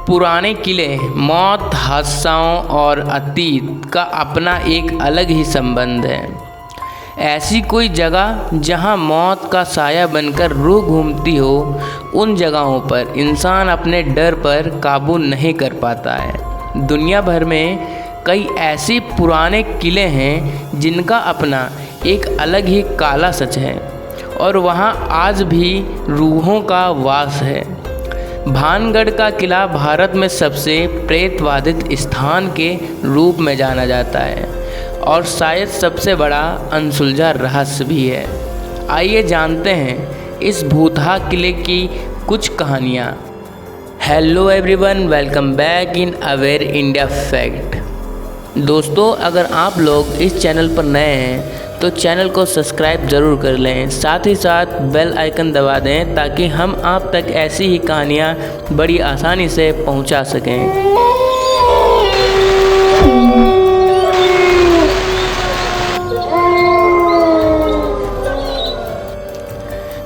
पुराने किले मौत, हादसाओं और अतीत का अपना एक अलग ही संबंध है। ऐसी कोई जगह जहां मौत का साया बनकर रूह घूमती हो, उन जगहों पर इंसान अपने डर पर काबू नहीं कर पाता है। दुनिया भर में कई ऐसे पुराने किले हैं जिनका अपना एक अलग ही काला सच है और वहां आज भी रूहों का वास है। भानगढ़ का किला भारत में सबसे प्रेतवादित स्थान के रूप में जाना जाता है और शायद सबसे बड़ा अनसुलझा रहस्य भी है। आइए जानते हैं इस भूतहा किले की कुछ कहानियाँ। Hello everyone, welcome back in aware India fact. दोस्तों, अगर आप लोग इस चैनल पर नए हैं तो चैनल को सब्सक्राइब ज़रूर कर लें, साथ ही साथ बेल आइकन दबा दें ताकि हम आप तक ऐसी ही कहानियाँ बड़ी आसानी से पहुंचा सकें।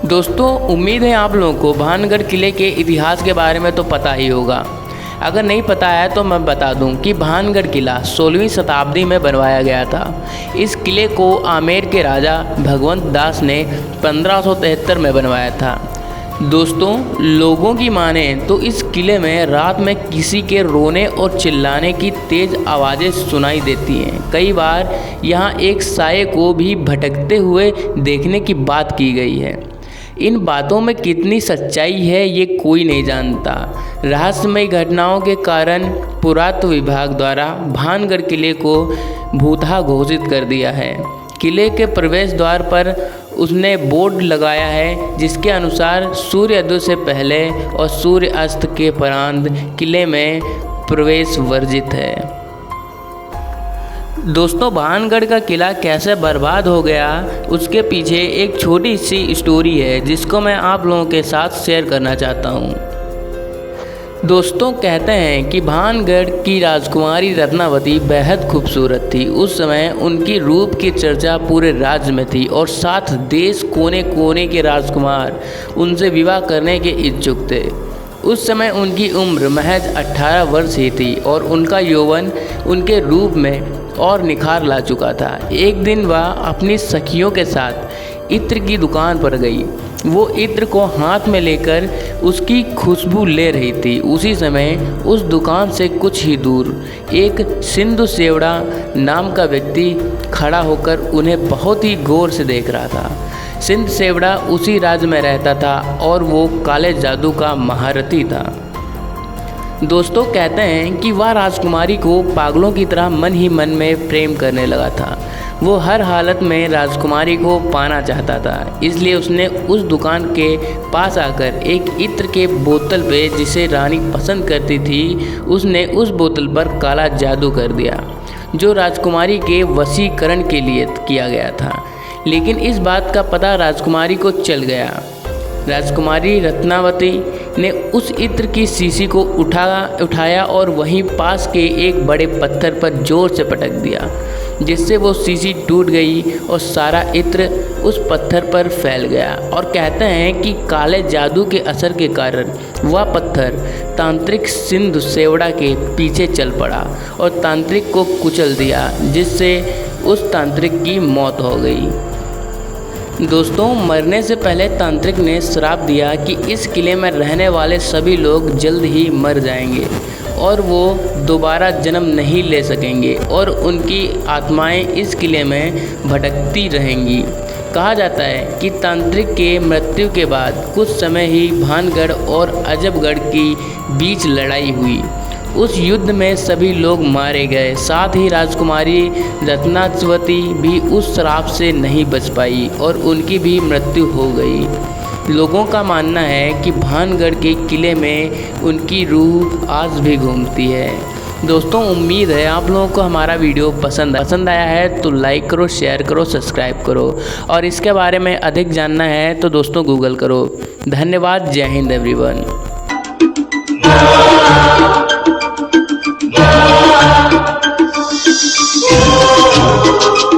दोस्तों, उम्मीद है आप लोगों को भानगढ़ किले के इतिहास के बारे में तो पता ही होगा। अगर नहीं पता है तो मैं बता दूं कि भानगढ़ किला 16वीं शताब्दी में बनवाया गया था। इस किले को आमेर के राजा भगवंत दास ने 1573 में बनवाया था। दोस्तों, लोगों की माने तो इस किले में रात में किसी के रोने और चिल्लाने की तेज़ आवाज़ें सुनाई देती हैं। कई बार यहाँ एक साये को भी भटकते हुए देखने की बात की गई है। इन बातों में कितनी सच्चाई है ये कोई नहीं जानता। रहस्यमय घटनाओं के कारण पुरातत्व विभाग द्वारा भानगढ़ किले को भूतहा घोषित कर दिया है। किले के प्रवेश द्वार पर उसने बोर्ड लगाया है जिसके अनुसार सूर्योदय से पहले और सूर्य अस्त के उपरांत किले में प्रवेश वर्जित है। दोस्तों, भानगढ़ का किला कैसे बर्बाद हो गया उसके पीछे एक छोटी सी स्टोरी है जिसको मैं आप लोगों के साथ शेयर करना चाहता हूँ। दोस्तों, कहते हैं कि भानगढ़ की राजकुमारी रत्नावती बेहद खूबसूरत थी। उस समय उनकी रूप की चर्चा पूरे राज्य में थी और साथ देश कोने कोने के राजकुमार उनसे विवाह करने के इच्छुक थे। उस समय उनकी उम्र महज 18 वर्ष ही थी और उनका यौवन उनके रूप में और निखार ला चुका था। एक दिन वह अपनी सखियों के साथ इत्र की दुकान पर गई। वो इत्र को हाथ में लेकर उसकी खुशबू ले रही थी। उसी समय उस दुकान से कुछ ही दूर एक सिंधु सेवड़ा नाम का व्यक्ति खड़ा होकर उन्हें बहुत ही गौर से देख रहा था। सिंधु सेवड़ा उसी राज्य में रहता था और वो काले जादू का महारथी था। दोस्तों, कहते हैं कि वह राजकुमारी को पागलों की तरह मन ही मन में प्रेम करने लगा था। वो हर हालत में राजकुमारी को पाना चाहता था, इसलिए उसने उस दुकान के पास आकर एक इत्र के बोतल पे जिसे रानी पसंद करती थी, उसने उस बोतल पर काला जादू कर दिया जो राजकुमारी के वशीकरण के लिए किया गया था। लेकिन इस बात का पता राजकुमारी को चल गया। राजकुमारी रत्नावती ने उस इत्र की शीशी को उठाया और वहीं पास के एक बड़े पत्थर पर जोर से पटक दिया, जिससे वो शीशी टूट गई और सारा इत्र उस पत्थर पर फैल गया। और कहते हैं कि काले जादू के असर के कारण वह पत्थर तांत्रिक सिंधु सेवड़ा के पीछे चल पड़ा और तांत्रिक को कुचल दिया, जिससे उस तांत्रिक की मौत हो गई। दोस्तों, मरने से पहले तांत्रिक ने श्राप दिया कि इस किले में रहने वाले सभी लोग जल्द ही मर जाएंगे और वो दोबारा जन्म नहीं ले सकेंगे और उनकी आत्माएं इस किले में भटकती रहेंगी। कहा जाता है कि तांत्रिक के मृत्यु के बाद कुछ समय ही भानगढ़ और अजबगढ़ की बीच लड़ाई हुई। उस युद्ध में सभी लोग मारे गए, साथ ही राजकुमारी रत्नावती भी उस श्राप से नहीं बच पाई और उनकी भी मृत्यु हो गई। लोगों का मानना है कि भानगढ़ के किले में उनकी रूह आज भी घूमती है। दोस्तों, उम्मीद है आप लोगों को हमारा वीडियो पसंद आया है तो लाइक करो, शेयर करो, सब्सक्राइब करो और इसके बारे में अधिक जानना है तो दोस्तों गूगल करो। धन्यवाद। जय हिंद एवरीवन। Oh